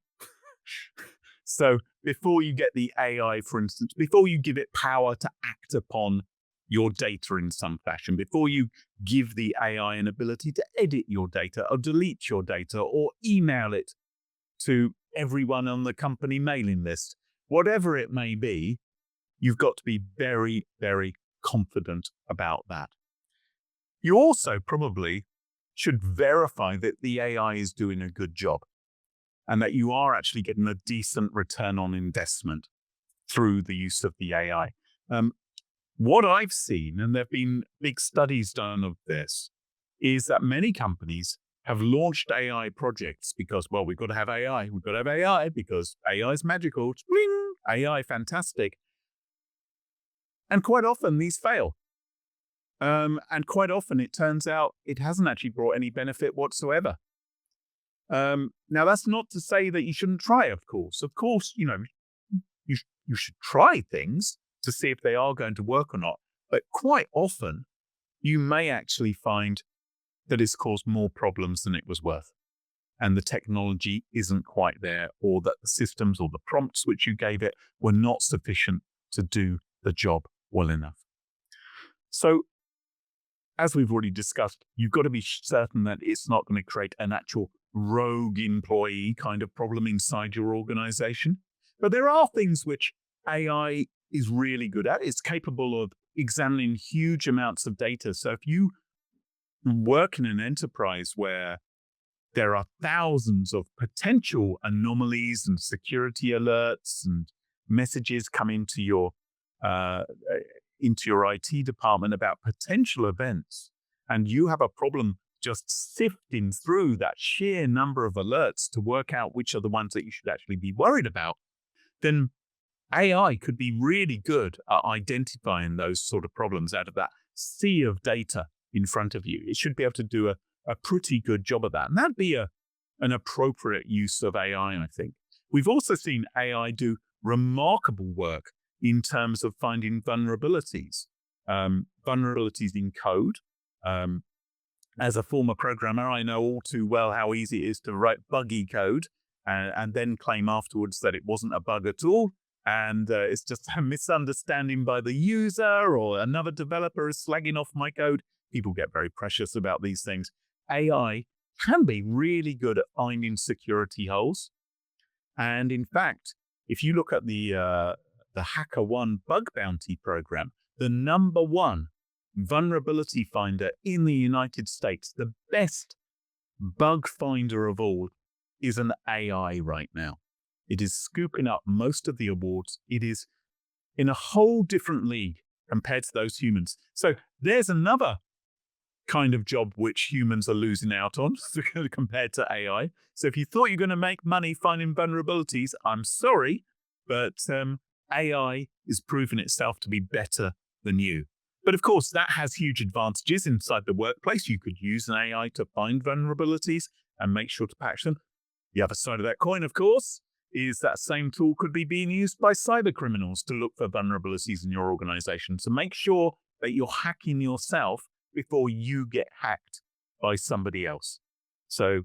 So before you get the AI, for instance, before you give it power to act upon your data in some fashion, before you give the AI an ability to edit your data or delete your data or email it to everyone on the company mailing list, whatever it may be, you've got to be very, very confident about that. You also probably should verify that the AI is doing a good job and that you are actually getting a decent return on investment through the use of the AI. What I've seen, and there have been big studies done of this, is that many companies have launched AI projects because, well, we've got to have AI. We've got to have AI because AI is magical. Bling, AI, fantastic. And quite often these fail. And quite often it turns out it hasn't actually brought any benefit whatsoever. Now, that's not to say that you shouldn't try, of course. Of course, you should try things to see if they are going to work or not. But quite often, you may actually find that it's caused more problems than it was worth. And the technology isn't quite there, or that the systems or the prompts which you gave it were not sufficient to do the job well enough. So, as we've already discussed, you've got to be certain that it's not going to create an actual rogue employee kind of problem inside your organization. But there are things which AI is really good at. It's capable of examining huge amounts of data. So if you work in an enterprise where there are thousands of potential anomalies and security alerts and messages come into your IT department about potential events, and you have a problem just sifting through that sheer number of alerts to work out which are the ones that you should actually be worried about, then AI could be really good at identifying those sort of problems out of that sea of data in front of you. It should be able to do a pretty good job of that. And that'd be an appropriate use of AI, I think. We've also seen AI do remarkable work in terms of finding vulnerabilities, vulnerabilities in code. As a former programmer, I know all too well how easy it is to write buggy code and then claim afterwards that it wasn't a bug at all. And it's just a misunderstanding by the user, or another developer is slagging off my code. People get very precious about these things. AI can be really good at finding security holes. And in fact, if you look at the HackerOne bug bounty program, the number one vulnerability finder in the United States, the best bug finder of all, is an AI right now. It is scooping up most of the awards. It is in a whole different league compared to those humans. So there's another kind of job which humans are losing out on compared to AI. So if you thought you're going to make money finding vulnerabilities, I'm sorry, but AI is proving itself to be better than you. But of course, that has huge advantages inside the workplace. You could use an AI to find vulnerabilities and make sure to patch them. The other side of that coin, of course, is that same tool could be being used by cyber criminals to look for vulnerabilities in your organization. So make sure that you're hacking yourself before you get hacked by somebody else. So,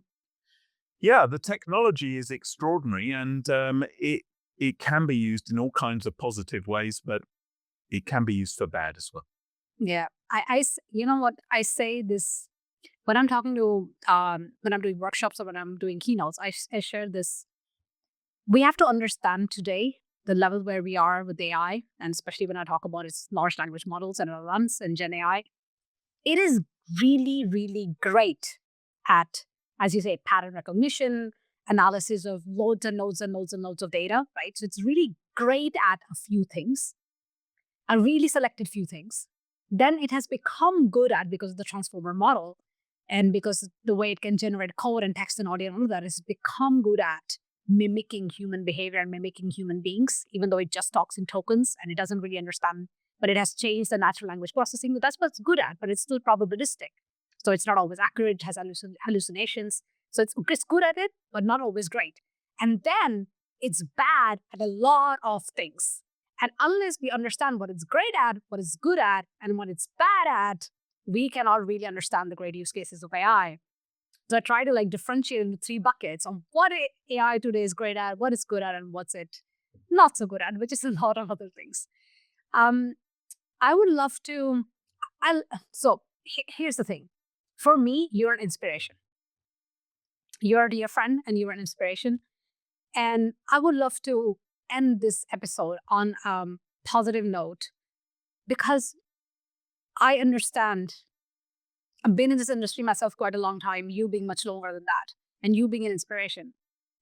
yeah, the technology is extraordinary, and it can be used in all kinds of positive ways, but it can be used for bad as well. Yeah. You know what? I say this when I'm talking to, when I'm doing workshops or when I'm doing keynotes, I share this. We have to understand today the level where we are with AI, and especially when I talk about its large language models and LLMs and Gen AI, it is really, really great at, as you say, pattern recognition, analysis of loads and loads and loads and loads of data, right? So it's really great at a few things, a really selected few things. Then it has become good at, because of the transformer model and because the way it can generate code and text and audio and all of that, has become good at mimicking human behavior and mimicking human beings, even though it just talks in tokens and it doesn't really understand, but it has changed the natural language processing. That's what it's good at, but it's still probabilistic. So it's not always accurate, it has hallucinations. So it's good at it, but not always great. And then it's bad at a lot of things. And unless we understand what it's great at, what it's good at, and what it's bad at, we cannot really understand the great use cases of AI. So I try to differentiate into 3 buckets on what AI today is great at, what it's good at, and what's it not so good at, which is a lot of other things. I would love to. Here's the thing. For me, you're an inspiration. You're a dear friend, and you're an inspiration. And I would love to end this episode on a positive note, because I understand. I've been in this industry myself quite a long time, you being much longer than that, and you being an inspiration.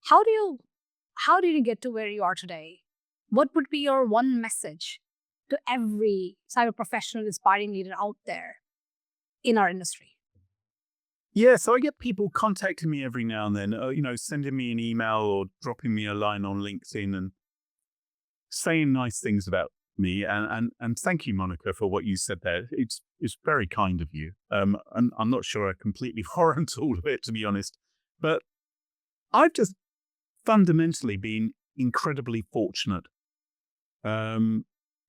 How did you get to where you are today? What would be your one message to every cyber professional, inspiring leader out there in our industry? Yeah, so I get people contacting me every now and then, sending me an email or dropping me a line on LinkedIn and saying nice things about me. And thank you, Monica, for what you said there. It's very kind of you. And I'm not sure I completely warrant all of it, to be honest. But I've just fundamentally been incredibly fortunate and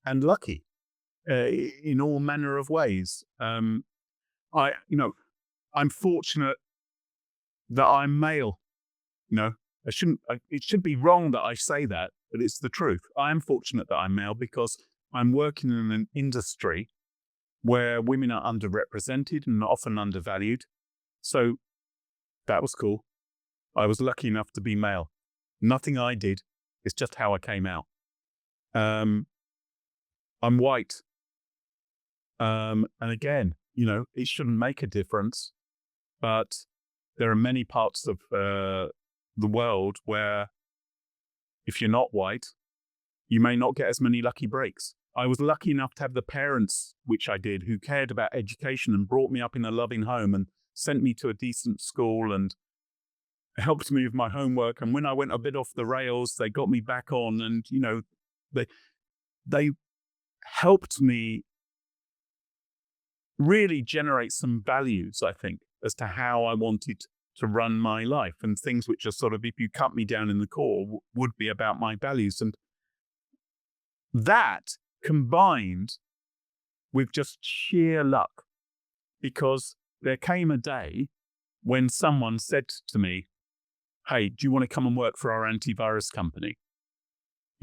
lucky in all manner of ways. I'm fortunate that I'm male. It should be wrong that I say that, but it's the truth. I am fortunate that I'm male because I'm working in an industry where women are underrepresented and often undervalued. So that was cool. I was lucky enough to be male. Nothing I did. It's just how I came out. I'm white. And again, it shouldn't make a difference, but there are many parts of the world where if you're not white, you may not get as many lucky breaks. I was lucky enough to have the parents, which I did, who cared about education and brought me up in a loving home and sent me to a decent school and helped me with my homework. And when I went a bit off the rails, they got me back on, and they helped me really generate some values, I think, as to how I wanted to run my life, and things which are sort of, if you cut me down in the core, would be about my values. And that combined with just sheer luck, because there came a day when someone said to me, "Hey, do you want to come and work for our antivirus company?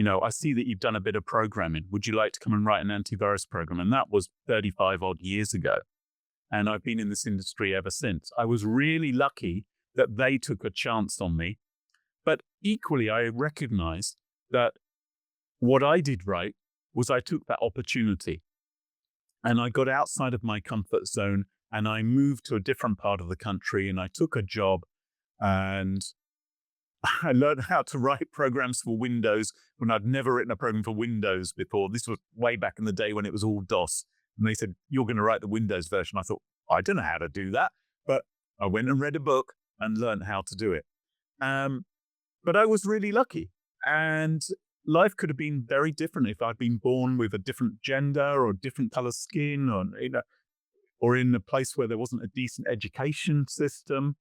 I see that you've done a bit of programming. Would you like to come and write an antivirus program?" And that was 35 odd years ago. And I've been in this industry ever since. I was really lucky that they took a chance on me. But equally, I recognized that what I did right was I took that opportunity and I got outside of my comfort zone and I moved to a different part of the country and I took a job and I learned how to write programs for Windows when I'd never written a program for Windows before. This was way back in the day when it was all DOS. And they said, "You're going to write the Windows version." I thought, I don't know how to do that. But I went and read a book and learned how to do it. But I was really lucky. And life could have been very different if I'd been born with a different gender or different color skin, or in a place where there wasn't a decent education system,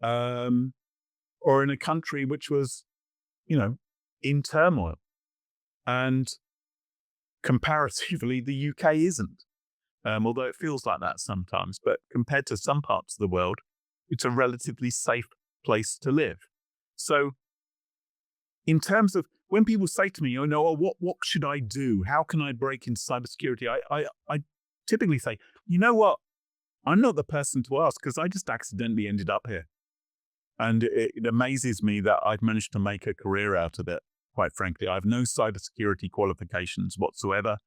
or in a country which was, in turmoil. And comparatively, the UK isn't. Although it feels like that sometimes, but compared to some parts of the world, it's a relatively safe place to live. So in terms of when people say to me, oh, what should I do? How can I break into cybersecurity? I typically say, you know what? I'm not the person to ask because I just accidentally ended up here. And it amazes me that I've managed to make a career out of it, quite frankly. I have no cybersecurity qualifications whatsoever.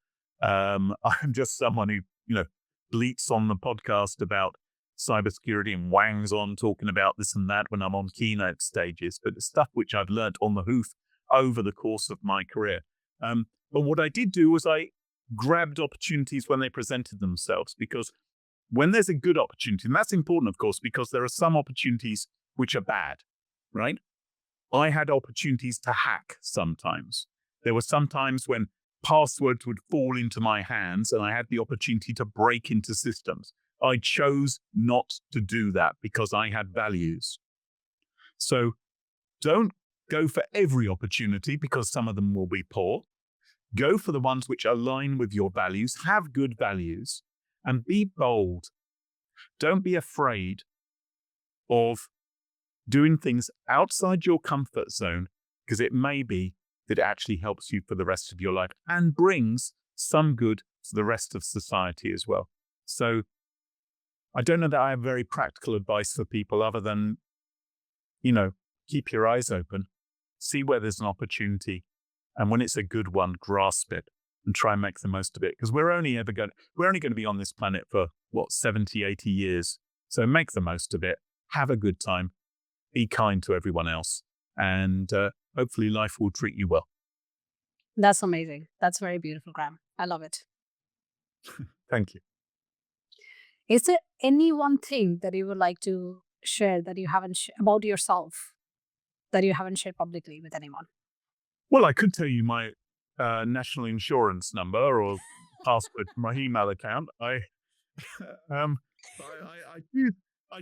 I'm just someone who, bleats on the podcast about cybersecurity and wangs on talking about this and that when I'm on keynote stages, but the stuff which I've learned on the hoof over the course of my career. But what I did do was I grabbed opportunities when they presented themselves, because when there's a good opportunity, and that's important, of course, because there are some opportunities which are bad, right? I had opportunities to hack sometimes. There were some times when passwords would fall into my hands and I had the opportunity to break into systems. I chose not to do that because I had values. So don't go for every opportunity because some of them will be poor. Go for the ones which align with your values, have good values, and be bold. Don't be afraid of doing things outside your comfort zone, because it may be that it actually helps you for the rest of your life and brings some good to the rest of society as well. So I don't know that I have very practical advice for people other than, keep your eyes open, see where there's an opportunity, and when it's a good one, grasp it and try and make the most of it. Because we're only going to be on this planet for 70, 80 years. So make the most of it, have a good time, be kind to everyone else, and hopefully life will treat you well. That's amazing. That's very beautiful, Graham. I love it. Thank you. Is there any one thing that you would like to share that you haven't about yourself that you haven't shared publicly with anyone? Well, I could tell you my national insurance number or password to my email account. I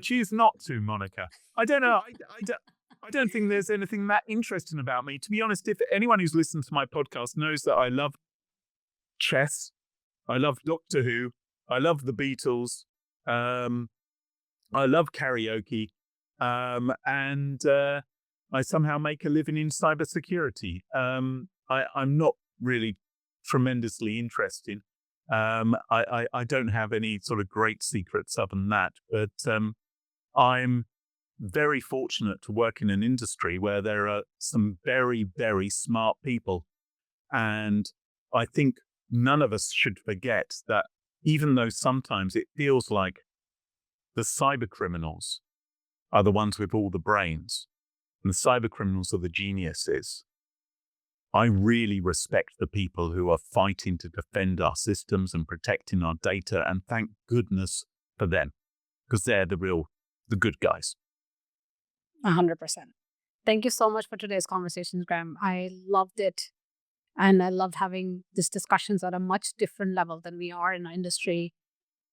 choose not to, Monica. I don't know. I don't think there's anything that interesting about me. To be honest, if anyone who's listened to my podcast knows that I love chess, I love Doctor Who, I love the Beatles, I love karaoke, and I somehow make a living in cybersecurity. I'm not really tremendously interesting. I don't have any sort of great secrets other than that, but I'm very fortunate to work in an industry where there are some very, very smart people. And I think none of us should forget that even though sometimes it feels like the cyber criminals are the ones with all the brains, and the cyber criminals are the geniuses, I really respect the people who are fighting to defend our systems and protecting our data, and thank goodness for them, because they're the good guys. 100%. Thank you so much for today's conversations, Graham. I loved it. And I loved having these discussions at a much different level than we are in our industry,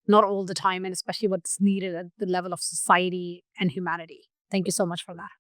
not all the time, and especially what's needed at the level of society and humanity. Thank you so much for that.